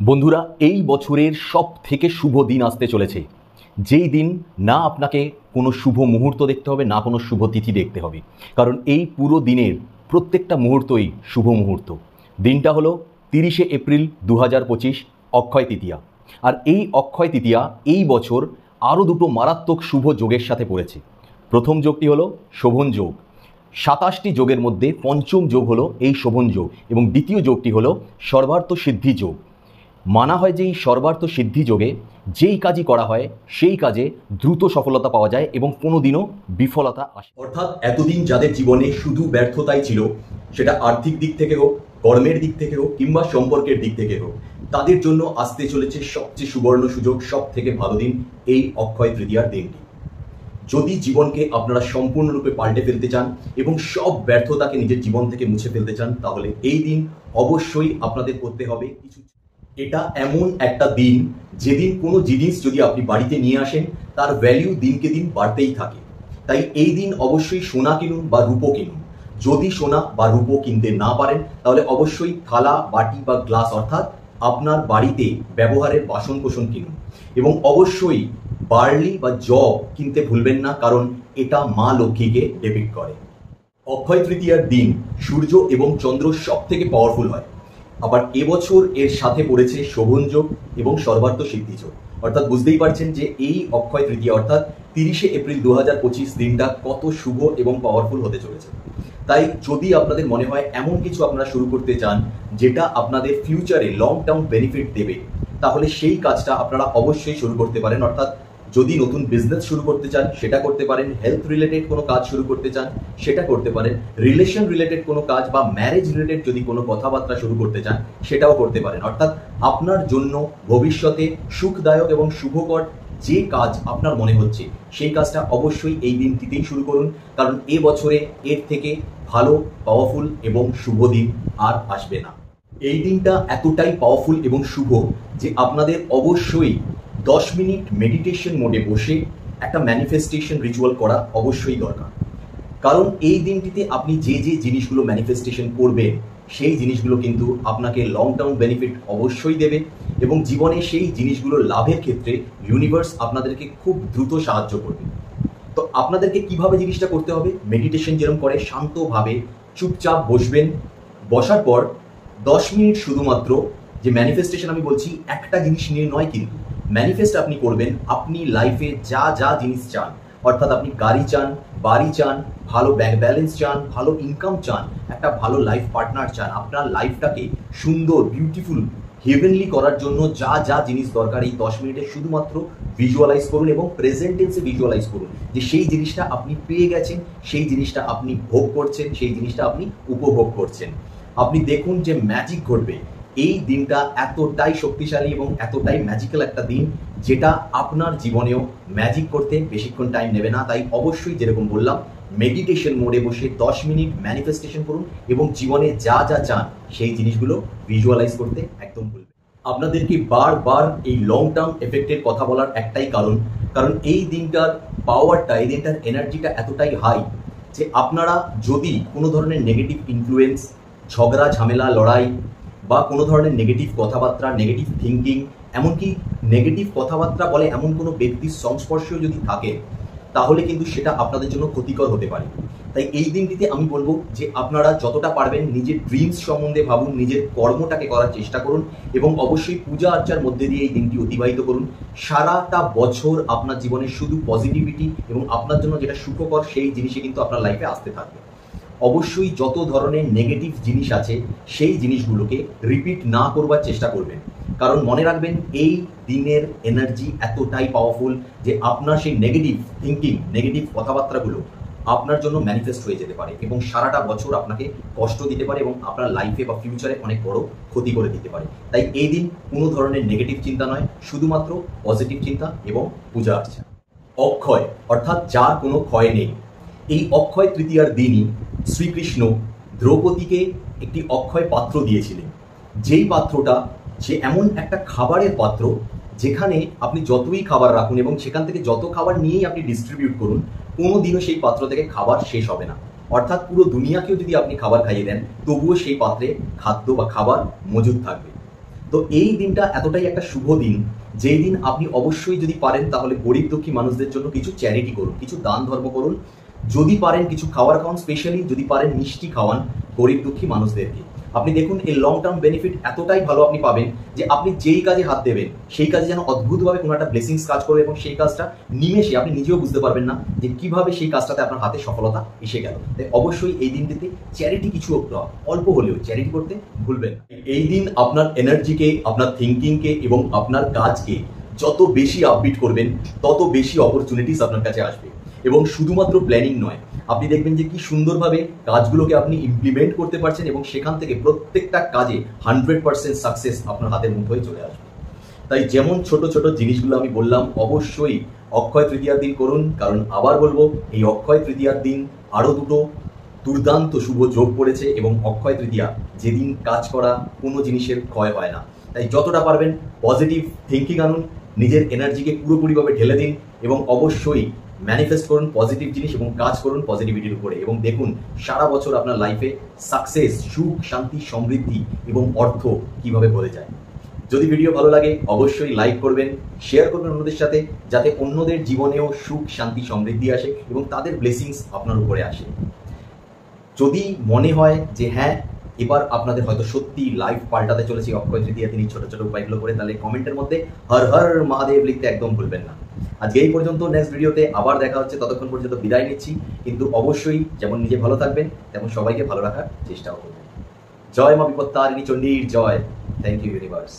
বন্ধুরা, এই বছরের সব থেকে শুভ দিন আসতে চলেছে, যেই দিন না আপনাকে কোনো শুভ মুহূর্ত দেখতে হবে, না কোনো শুভ তিথি দেখতে হবে। কারণ এই পুরো দিনের প্রত্যেকটা মুহূর্তই শুভ মুহূর্ত। দিনটা হলো 30শে এপ্রিল 2025, অক্ষয় তৃতীয়া। আর এই অক্ষয় তৃতীয়া এই বছর আরও দুটো মারাত্মক শুভ যোগের সাথে পড়েছে। প্রথম যোগটি হলো শোভন যোগ। 27টি যোগের মধ্যে পঞ্চম যোগ হলো এই শোভন যোগ, এবং দ্বিতীয় যোগটি হলো সর্বার্থ সিদ্ধি যোগ। মানা হয় যে এই সর্বার্থ সিদ্ধি যোগে যেই কাজই করা হয় সেই কাজে দ্রুত সফলতা পাওয়া যায় এবং কোনোদিনও বিফলতা আসে। অর্থাৎ এতদিন যাদের জীবনে শুধু ব্যর্থতাই ছিল, সেটা আর্থিক দিক থেকে হোক, কর্মের দিক থেকে হোক, কিংবা সম্পর্কের দিক থেকে হোক, তাদের জন্য আসতে চলেছে সবচেয়ে সুবর্ণ সুযোগ, সব থেকে ভালো দিন এই অক্ষয় তৃতীয়ার দিনটি। যদি জীবনকে আপনারা সম্পূর্ণরূপে পাল্টে ফেলতে চান এবং সব ব্যর্থতাকে নিজের জীবন থেকে মুছে ফেলতে চান, তাহলে এই দিন অবশ্যই আপনাদের করতে হবে কিছু। এটা এমন একটা দিন যেদিন কোনো জিনিস যদি আপনি বাড়িতে নিয়ে আসেন, তার ভ্যালিউ দিনকে দিন বাড়তেই থাকে। তাই এই দিন অবশ্যই সোনা কিনুন বা রূপো কিনুন। যদি সোনা বা রূপো কিনতে না পারেন, তাহলে অবশ্যই থালা, বাটি বা গ্লাস, অর্থাৎ আপনার বাড়িতে ব্যবহারের বাসন কোসন কিনুন। এবং অবশ্যই বার্লি বা জব কিনতে ভুলবেন না, কারণ এটা মা লক্ষ্মীকে ডিপিক্ট করে। অক্ষয় তৃতীয়ার দিন সূর্য এবং চন্দ্র সব থেকে পাওয়ারফুল হয়। আবার এবছর এর সাথে পড়েছে শোভন যোগ এবং সর্বার্থ সিদ্ধি যোগ। অর্থাৎ বুঝতেই পারছেন যে এই অক্ষয় তৃতীয়া অর্থাৎ 30শে এপ্রিল 2025 দিনটা কত শুভ এবং পাওয়ারফুল হতে চলেছে। তাই যদি আপনাদের মনে হয় এমন কিছু আপনারা শুরু করতে চান যেটা আপনাদের ফিউচারে লং টার্ম বেনিফিট দেবে, তাহলে সেই কাজটা আপনারা অবশ্যই শুরু করতে পারেন। অর্থাৎ যদি নতুন বিজনেস শুরু করতে চান সেটা করতে পারেন, হেলথ রিলেটেড কোনো কাজ শুরু করতে চান সেটা করতে পারেন, রিলেশন রিলেটেড কোনো কাজ বা ম্যারেজ রিলেটেড যদি কোনো কথাবার্তা শুরু করতে চান সেটাও করতে পারেন। অর্থাৎ আপনার জন্য ভবিষ্যতে সুখদায়ক এবং শুভকর যে কাজ আপনার মনে হচ্ছে সেই কাজটা অবশ্যই এই দিনটিতেই শুরু করুন, কারণ এ বছরে এর থেকে ভালো, পাওয়ারফুল এবং শুভ দিন আর আসবে না। এই দিনটা এতটাই পাওয়ারফুল এবং শুভ যে আপনাদের অবশ্যই 10 মিনিট মেডিটেশন মোডে বসে একটা ম্যানিফেস্টেশন রিচুয়াল করা অবশ্যই দরকার। কারণ এই দিনটিতে আপনি যে যে জিনিসগুলো ম্যানিফেস্টেশন করবেন সেই জিনিসগুলো কিন্তু আপনাকে লং টার্ম বেনিফিট অবশ্যই দেবে, এবং জীবনে সেই জিনিসগুলো লাভের ক্ষেত্রে ইউনিভার্স আপনাদেরকে খুব দ্রুত সাহায্য করবে। তো আপনাদেরকে কিভাবে জিনিসটা করতে হবে? মেডিটেশন যেরকম করে শান্তভাবে চুপচাপ বসবেন। বসার পর 10 মিনিট শুধুমাত্র, যে ম্যানিফেস্টেশন আমি বলছি একটা জিনিস নিয়ে নয়, কিন্তু ম্যানিফেস্ট আপনি করবেন আপনি লাইফে যা যা জিনিস চান। অর্থাৎ আপনি গাড়ি চান, বাড়ি চান, ভালো ব্যাংক ব্যালেন্স চান, ভালো ইনকাম চান, একটা ভালো লাইফ পার্টনার চান, আপনার লাইফটাকে সুন্দর, বিউটিফুল, হেভেনলি করার জন্য যা যা জিনিস দরকার এই 10 মিনিটে শুধুমাত্র ভিজুয়ালাইজ করুন এবং প্রেজেন্ট টেন্সে ভিজুয়ালাইজ করুন যে সেই জিনিসটা আপনি পেয়ে গেছেন, সেই জিনিসটা আপনি ভোগ করছেন, সেই জিনিসটা আপনি উপভোগ করছেন। আপনি দেখুন যে ম্যাজিক ঘটবে। এই দিনটা এতটাই শক্তিশালী এবং এতটাই ম্যাজিক্যাল একটা দিন, যেটা আপনার জীবনেও ম্যাজিক করতে বেশিক্ষণ টাইম নেবে না। তাই অবশ্যই যেরকম বললাম, মেডিটেশন মোডে বসে 10 মিনিট ম্যানিফেস্টেশন করুন এবং জীবনে যা যা চান সেই জিনিসগুলো ভিজুয়ালাইজ করতে একদম ভুলবেন। আপনাদেরকে বারবার এই লং টার্ম এফেক্টের কথা বলার একটাই কারণ এই দিনটার পাওয়ারটা, এই দিনটার এনার্জিটা এতটাই হাই যে আপনারা যদি কোনো ধরনের নেগেটিভ ইনফ্লুয়েন্স, ঝগড়া ঝামেলা, লড়াই বা কোনো ধরনের নেগেটিভ কথাবার্তা, নেগেটিভ থিঙ্কিং, এমনকি নেগেটিভ কথাবার্তা বলে এমন কোনো ব্যক্তির সংস্পর্শেও যদি থাকে, তাহলে কিন্তু সেটা আপনাদের জন্য ক্ষতিকর হতে পারে। তাই এই দিনটিতে আমি বলবো যে আপনারা যতটা পারবেন নিজের ড্রিমস সম্বন্ধে ভাবুন, নিজের কর্মটাকে করার চেষ্টা করুন এবং অবশ্যই পূজা আর্চার মধ্যে দিয়ে এই দিনটি অতিবাহিত করুন। সারাটা বছর আপনার জীবনে শুধু পজিটিভিটি এবং আপনার জন্য যেটা সুখকর সেই জিনিসই কিন্তু আপনার লাইফে আসতে থাকবে। অবশ্যই যত ধরনের নেগেটিভ জিনিস আছে সেই জিনিসগুলোকে রিপিট না করবার চেষ্টা করবেন, কারণ মনে রাখবেন এই দিনের এনার্জি এতটাই পাওয়ারফুল যে আপনার সেই নেগেটিভ থিঙ্কিং, নেগেটিভ কথাবার্তাগুলো আপনার জন্য ম্যানিফেস্ট হয়ে যেতে পারে এবং সারাটা বছর আপনাকে কষ্ট দিতে পারে এবং আপনার লাইফে বা ফিউচারে অনেক বড় ক্ষতি করে দিতে পারে। তাই এই দিন কোনো ধরনের নেগেটিভ চিন্তা নয়, শুধুমাত্র পজিটিভ চিন্তা এবং পূজা আর্চা। অক্ষয় অর্থাৎ যার কোনো ক্ষয় নেই। এই অক্ষয় তৃতীয়ার দিনই শ্রীকৃষ্ণ দ্রৌপদীকে একটি অক্ষয় পাত্র দিয়েছিলেন, যেই পাত্রটা যে এমন একটা খাবারের পাত্র যেখানে আপনি যতই খাবার রাখুন এবং সেখান থেকে যত খাবার নিয়েই আপনি ডিস্ট্রিবিউট করুন, কোনো দিনও সেই পাত্র থেকে খাবার শেষ হবে না। অর্থাৎ পুরো দুনিয়াকেও যদি আপনি খাবার খাইয়ে দেন, তবুও সেই পাত্রে খাদ্য বা খাবার মজুদ থাকবে। তো এই দিনটা এতটাই একটা শুভ দিন, যেই দিন আপনি অবশ্যই যদি পারেন তাহলে গরিব দুঃখী মানুষদের জন্য কিছু চ্যারিটি করুন, কিছু দান ধর্ম করুন। যদি পারেন কিছু খাবার খাওয়ান, স্পেশালি যদি পারেন মিষ্টি খাওয়ান গরিব দুঃখী মানুষদেরকে। আপনি দেখুন এই লং টার্ম বেনিফিট এতটাই ভালো আপনি পাবেন যে আপনি যেই কাজে হাত দেবেন সেই কাজে যেন অদ্ভুতভাবে কোনো একটা ব্লেসিংস কাজ করবে, এবং সেই কাজটা নিমেষে আপনি নিজেও বুঝতে পারবেন না যে কিভাবে সেই কাজটাতে আপনার হাতে সফলতা এসে গেল। তাই অবশ্যই এই দিনটিতে চ্যারিটি কিছু অল্প হলেও চ্যারিটি করতে ভুলবেন না। এই দিন আপনার এনার্জিকে, আপনার থিঙ্কিংকে এবং আপনার কাজকে যত বেশি আপবিট করবেন তত বেশি অপরচুনিটিস আপনার কাছে আসবে। এবং শুধুমাত্র প্ল্যানিং নয়, আপনি দেখবেন যে কি সুন্দরভাবে কাজগুলোকে আপনি ইমপ্লিমেন্ট করতে পারছেন এবং সেখান থেকে প্রত্যেকটা কাজে 100% সাকসেস আপনার হাতের মুঠোয় চলে আসবে। তাই যেমন ছোট ছোট জিনিসগুলো আমি বললাম, অবশ্যই অক্ষয় তৃতীয়ার দিন করুন। কারণ আবার বলবো, এই অক্ষয় তৃতীয়ার দিন আরও দুটো দুর্দান্ত শুভ যোগ পড়েছে, এবং অক্ষয় তৃতীয়া যেদিন কাজ করা কোনো জিনিসের ক্ষয় হয় না। তাই যতটা পারবেন পজিটিভ থিঙ্কিং আনুন, নিজের এনার্জিকে পুরোপুরিভাবে ঢেলে দিন, এবং অবশ্যই ম্যানিফেস্ট করুন পজিটিভ জিনিস এবং কাজ করুন পজিটিভিটির উপরে, এবং দেখুন সারা বছর আপনার লাইফে সাকসেস, সুখ, শান্তি, সমৃদ্ধি এবং অর্থ কিভাবে বলে যায়। যদি ভিডিও ভালো লাগে অবশ্যই লাইক করবেন, শেয়ার করবেন অন্যদের সাথে, যাতে অন্যদের জীবনেও সুখ, শান্তি, সমৃদ্ধি আসে এবং তাদের ব্লেসিংস আপনার উপরে আসে। যদি মনে হয় যে হ্যাঁ এবার আপনাদের হয়তো সত্যি লাইফ পাল্টাতে চলেছে অক্ষয় তৃতীয়া তিনি ছোট ছোট উপায়গুলো করে, তাহলে কমেন্টের মধ্যে হর হর মহাদেব লিখতে একদম ভুলবেন না। আজকে এই পর্যন্ত, নেক্সট ভিডিওতে আবার দেখা হচ্ছে, ততক্ষণ পর্যন্ত বিদায় নিচ্ছি। কিন্তু অবশ্যই যেমন নিজে ভালো থাকবেন তেমন সবাইকে ভালো রাখার চেষ্টাও করবেন। জয় মা বিপত্তারিণী চণ্ডীর জয়। Thank you universe.